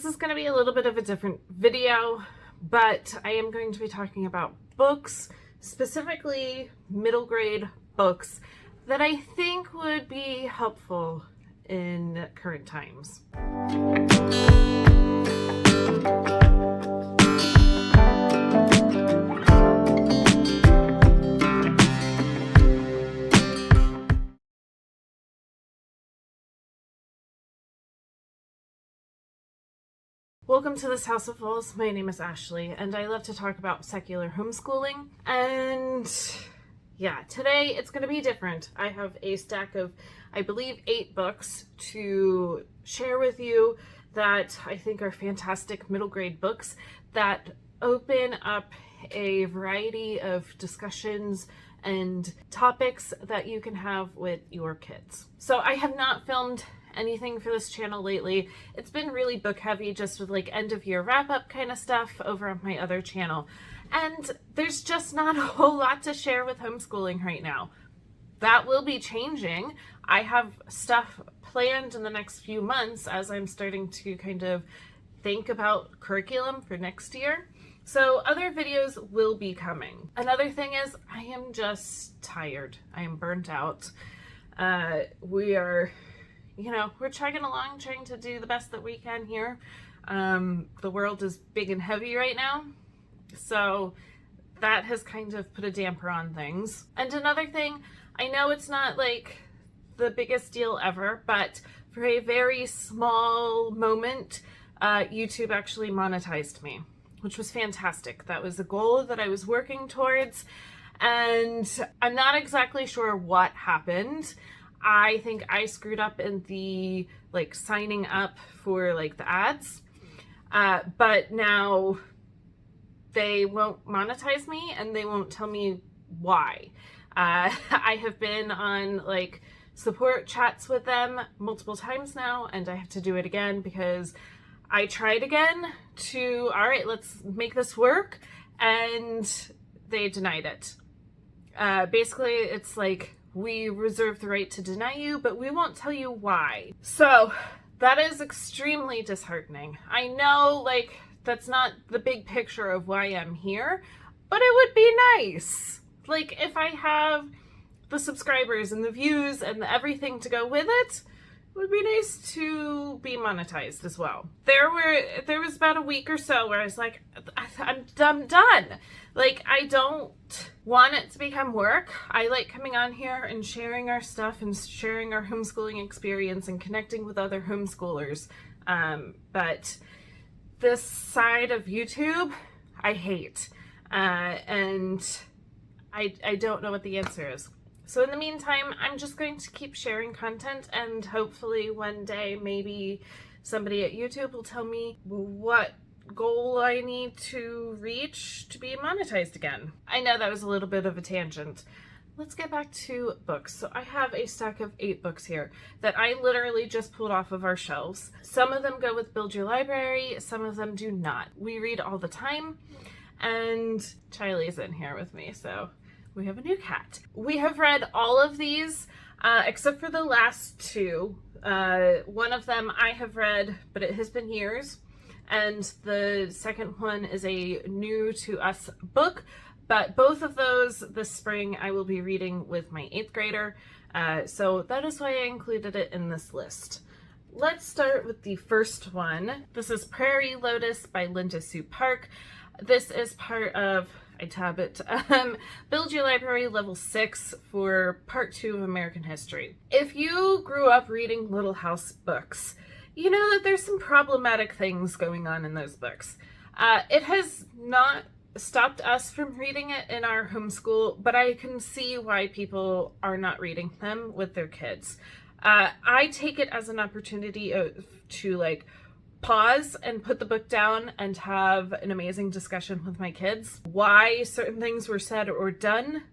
This is going to be a little bit of a different video, but I am going to be talking about books, specifically middle grade books, that I think would be helpful in current times. Welcome to this House of Fools. My name is Ashley, and I love to talk about secular homeschooling. And yeah, today it's going to be different. I have a stack of, I believe, 8 books to share with you that I think are fantastic middle grade books that open up a variety of discussions and topics that you can have with your kids. So I have not filmed anything for this channel lately. It's been really book heavy, just with like end of year wrap up kind of stuff over on my other channel. And there's just not a whole lot to share with homeschooling right now. That will be changing. I have stuff planned in the next few months as I'm starting to kind of think about curriculum for next year. So other videos will be coming. Another thing is I am just tired. I am burnt out. We're chugging along, trying to do the best that we can here. The world is big and heavy right now, so that has kind of put a damper on things. And another thing, I know it's not like the biggest deal ever, but for a very small moment, YouTube actually monetized me, which was fantastic. That was a goal that I was working towards, and I'm not exactly sure what happened. I think I screwed up in the signing up for the ads, but now they won't monetize me and they won't tell me why. I have been on support chats with them multiple times now, and I have to do it again because I tried again to, all right, let's make this work, and they denied it. Basically, it's we reserve the right to deny you, but we won't tell you why. So that is extremely disheartening. I know that's not the big picture of why I'm here, but it would be nice. If I have the subscribers and the views and everything to go with it, it would be nice to be monetized as well. There was about a week or so where I was like, I'm done. I don't want it to become work. I like coming on here and sharing our stuff and sharing our homeschooling experience and connecting with other homeschoolers. But this side of YouTube, I hate. And I don't know what the answer is. So in the meantime, I'm just going to keep sharing content, and hopefully one day maybe somebody at YouTube will tell me what goal I need to reach to be monetized again. I know that was a little bit of a tangent. Let's get back to books. So I have a stack of 8 books here that I literally just pulled off of our shelves. Some of them go with Build Your Library, some of them do not. We read all the time, and Charlie's in here with me, so we have a new cat. We have read all of these, except for the last 2. One of them I have read, but it has been years. And the second one is a new to us book. But both of those this spring I will be reading with my 8th grader. So that is why I included it in this list. Let's start with the first one. This is Prairie Lotus by Linda Sue Park. This is part of, I tab it, Build Your Library Level 6 for Part 2 of American History. If you grew up reading Little House books, you know that there's some problematic things going on in those books. It has not stopped us from reading it in our homeschool, but I can see why people are not reading them with their kids. I take it as an opportunity to pause and put the book down and have an amazing discussion with my kids. Why certain things were said or done,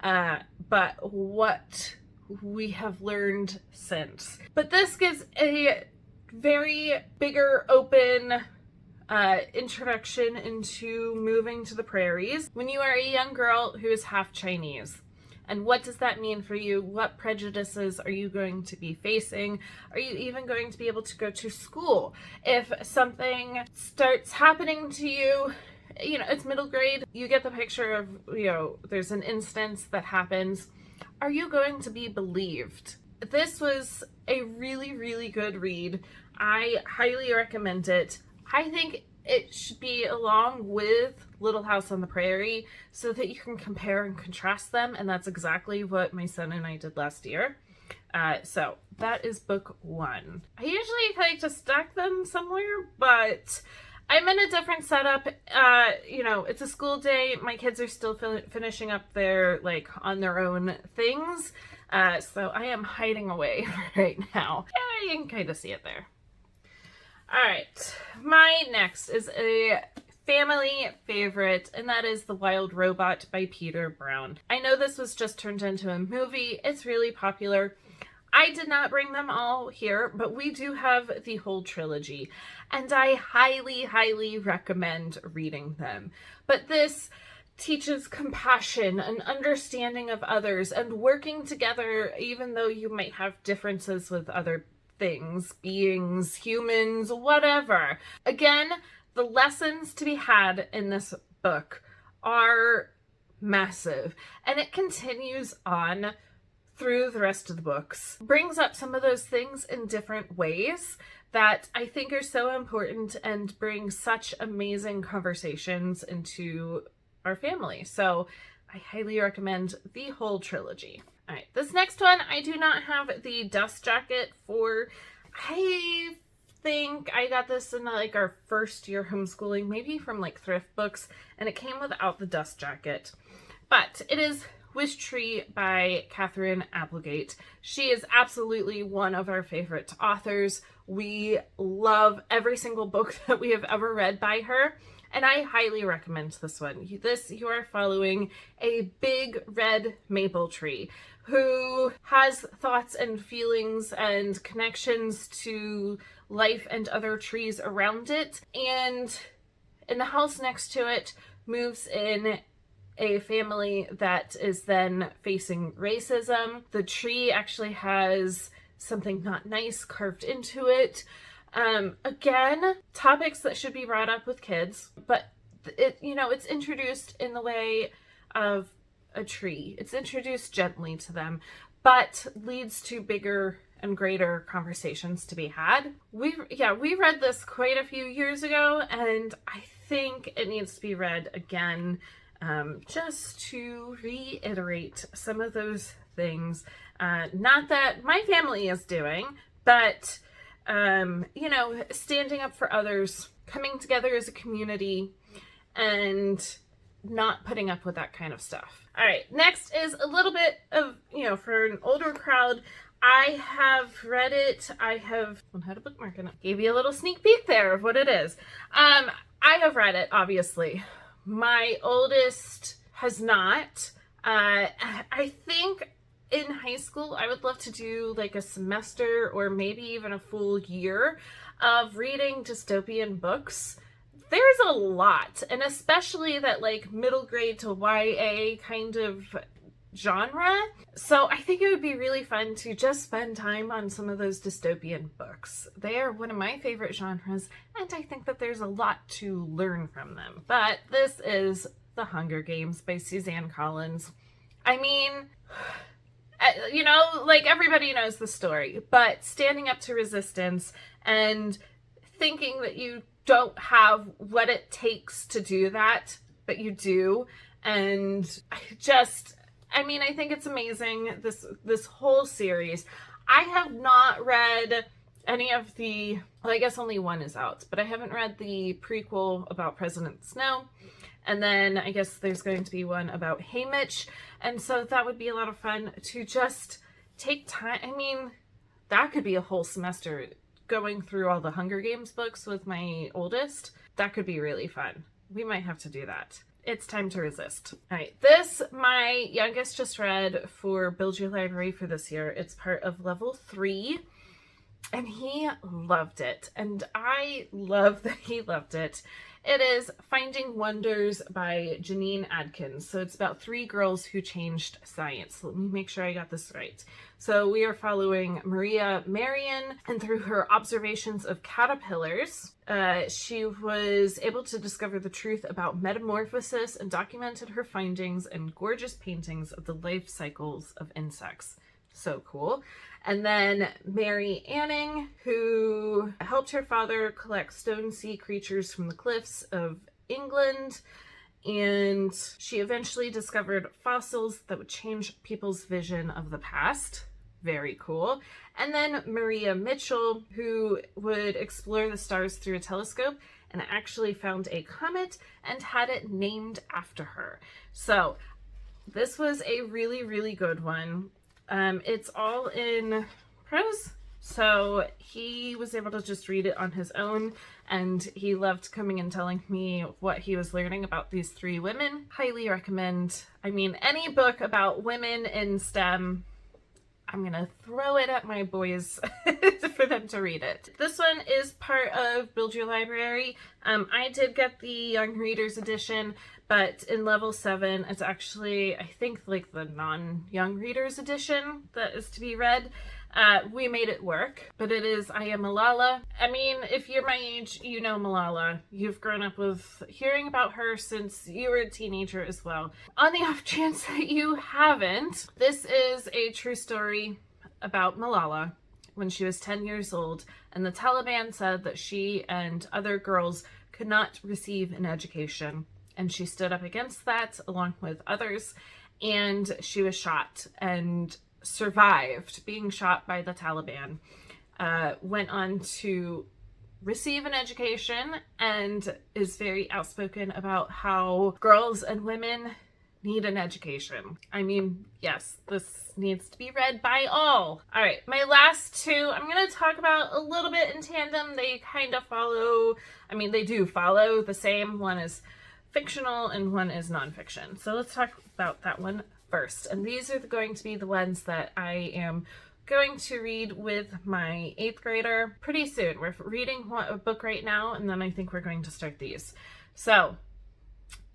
but what we have learned since. But this gives a very bigger, open introduction into moving to the prairies when you are a young girl who is half Chinese. And what does that mean for you? What prejudices are you going to be facing? Are you even going to be able to go to school? If something starts happening to you, you know, it's middle grade, you get the picture of, you know, there's an instance that happens. Are you going to be believed? This was a really, really good read. I highly recommend it. I think it should be along with Little House on the Prairie so that you can compare and contrast them, and that's exactly what my son and I did last year. So that is book 1. I usually like to stack them somewhere, but I'm in a different setup. You know, it's a school day. My kids are still finishing up their, like, on their own things. So I am hiding away right now. Yeah, you can kind of see it there. All right, my next is a family favorite, and that is The Wild Robot by Peter Brown. I know this was just turned into a movie. It's really popular. I did not bring them all here, but we do have the whole trilogy, and I highly, highly recommend reading them. But this teaches compassion and understanding of others and working together, even though you might have differences with other things, beings, humans, whatever. Again, the lessons to be had in this book are massive, and it continues on through the rest of the books. Brings up some of those things in different ways that I think are so important and bring such amazing conversations into our family. So I highly recommend the whole trilogy. All right, this next one, I do not have the dust jacket for. I think I got this in like our first year homeschooling, maybe from like thrift books, and it came without the dust jacket. But it is Wish Tree by Catherine Applegate. She is absolutely one of our favorite authors. We love every single book that we have ever read by her. And I highly recommend this one. You are following a big red maple tree who has thoughts and feelings and connections to life and other trees around it. And in the house next to it moves in a family that is then facing racism. The tree actually has something not nice carved into it. Again, topics that should be brought up with kids, but it's introduced in the way of a tree. It's introduced gently to them, but leads to bigger and greater conversations to be had. We read this quite a few years ago, and I think it needs to be read again, just to reiterate some of those things. Not that my family is doing, but standing up for others, coming together as a community, and not putting up with that kind of stuff. All right, next is a little bit of, for an older crowd. I have read it. I had a bookmark in it. Gave you a little sneak peek there of what it is. I have read it, obviously. My oldest has not. I think in high school, I would love to do like a semester or maybe even a full year of reading dystopian books. There's a lot, and especially that like middle grade to YA kind of genre. So I think it would be really fun to just spend time on some of those dystopian books. They are one of my favorite genres, and I think that there's a lot to learn from them. But this is The Hunger Games by Suzanne Collins. I mean, like everybody knows the story, but standing up to resistance and thinking that you don't have what it takes to do that, but you do. And I think it's amazing, this whole series. I have not read any of the, I guess only one is out, but I haven't read the prequel about President Snow. And then I guess there's going to be one about Haymitch. And so that would be a lot of fun to just take time. I mean, that could be a whole semester going through all the Hunger Games books with my oldest. That could be really fun. We might have to do that. It's time to resist. All right, this my youngest just read for Build Your Library for this year. It's part of level 3. and he loved it. And I love that he loved it. It is Finding Wonders by Janine Adkins. So it's about 3 girls who changed science. Let me make sure I got this right. So we are following Maria Marion, and through her observations of caterpillars, she was able to discover the truth about metamorphosis and documented her findings in gorgeous paintings of the life cycles of insects. So cool. And then Mary Anning, who helped her father collect stone sea creatures from the cliffs of England. And she eventually discovered fossils that would change people's vision of the past. Very cool. And then Maria Mitchell, who would explore the stars through a telescope and actually found a comet and had it named after her. So this was a really, really good one. It's all in prose, so he was able to just read it on his own, and he loved coming and telling me what he was learning about these 3 women. Highly recommend. I mean, any book about women in STEM, I'm gonna throw it at my boys for them to read it. This one is part of Build Your Library. I did get the Young Readers edition, but in level 7, it's actually, I think, like the non-Young Readers edition that is to be read. We made it work, but it is I Am Malala. I mean, if you're my age, you know Malala. You've grown up with hearing about her since you were a teenager as well. On the off chance that you haven't, this is a true story about Malala when she was 10 years old, and the Taliban said that she and other girls could not receive an education. And she stood up against that along with others, and she was shot and survived being shot by the Taliban. Went on to receive an education and is very outspoken about how girls and women need an education. I mean, yes, this needs to be read by all. All right, my last 2, I'm going to talk about a little bit in tandem. They kind of follow, I mean, they do follow the same. One is fictional and one is nonfiction. So let's talk about that one first. And these are going to be the ones that I am going to read with my 8th grader pretty soon. We're reading a book right now, and then I think we're going to start these. So,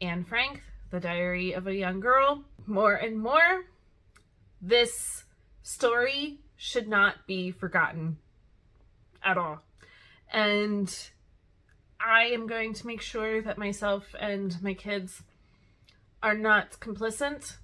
Anne Frank, The Diary of a Young Girl. More and more, this story should not be forgotten at all. And I am going to make sure that myself and my kids are not complicit,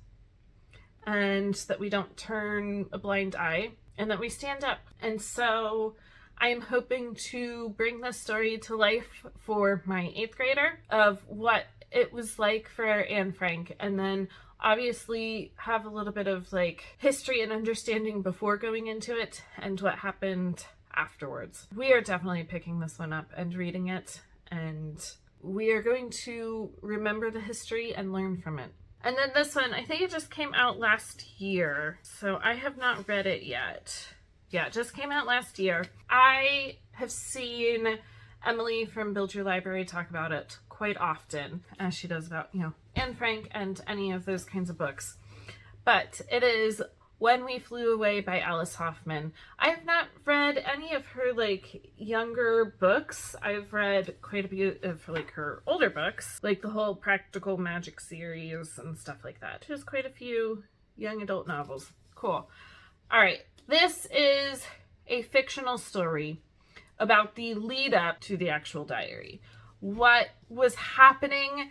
and that we don't turn a blind eye, and that we stand up. And so I am hoping to bring this story to life for my 8th grader of what it was like for Anne Frank, and then obviously have a little bit of like history and understanding before going into it and what happened afterwards. We are definitely picking this one up and reading it, and we are going to remember the history and learn from it. And then this one, I think it just came out last year, so I have not read it yet. Yeah, it just came out last year. I have seen Emily from Build Your Library talk about it quite often, as she does about, you know, Anne Frank and any of those kinds of books. But it is When We Flew Away by Alice Hoffman. I have not read any of her like younger books. I've read quite a bit of like her older books, like the whole Practical Magic series and stuff like that. There's quite a few young adult novels. Cool. All right. This is a fictional story about the lead up to the actual diary. What was happening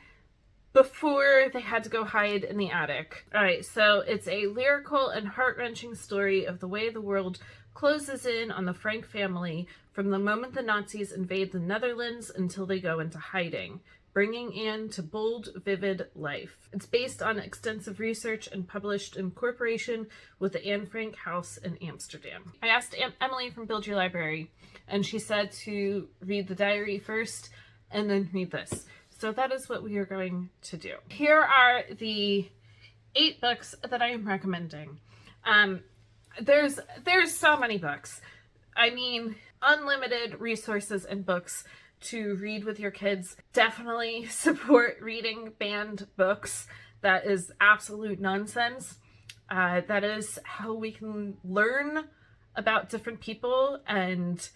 before they had to go hide in the attic. All right, so it's a lyrical and heart-wrenching story of the way the world closes in on the Frank family from the moment the Nazis invade the Netherlands until they go into hiding, bringing Anne to bold, vivid life. It's based on extensive research and published in cooperation with the Anne Frank House in Amsterdam. I asked Emily from Build Your Library, and she said to read the diary first and then read this. So that is what we are going to do. Here are the 8 books that I am recommending. There's so many books. I mean, unlimited resources and books to read with your kids. Definitely support reading banned books. That is absolute nonsense. That is how we can learn about different people and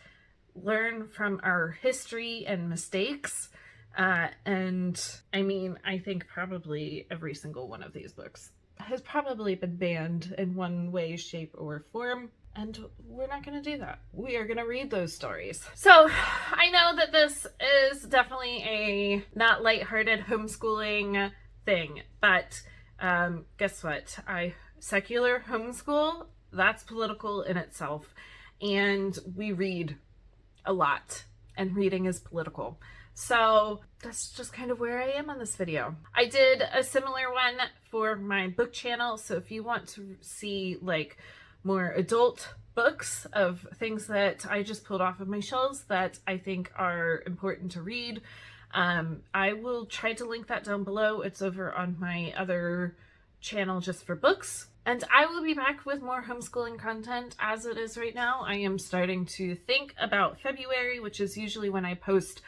learn from our history and mistakes. And I mean, I think probably every single one of these books has probably been banned in one way, shape, or form. And we're not going to do that. We are going to read those stories. So I know that this is definitely a not lighthearted homeschooling thing, but guess what? Secular homeschool, that's political in itself. And we read a lot, and reading is political. So that's just kind of where I am on this video. I did a similar one for my book channel. So if you want to see like more adult books of things that I just pulled off of my shelves that I think are important to read, I will try to link that down below. It's over on my other channel just for books. And I will be back with more homeschooling content. As it is right now, I am starting to think about February, which is usually when I post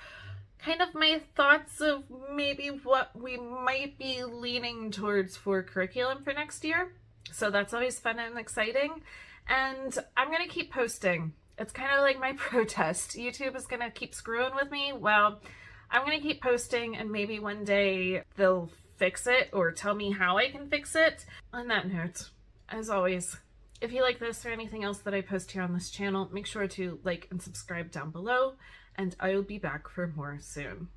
kind of my thoughts of maybe what we might be leaning towards for curriculum for next year. So that's always fun and exciting. And I'm going to keep posting. It's kind of like my protest. YouTube is going to keep screwing with me. Well, I'm going to keep posting, and maybe one day they'll fix it or tell me how I can fix it. On that note, as always, if you like this or anything else that I post here on this channel, make sure to like and subscribe down below, and I will be back for more soon.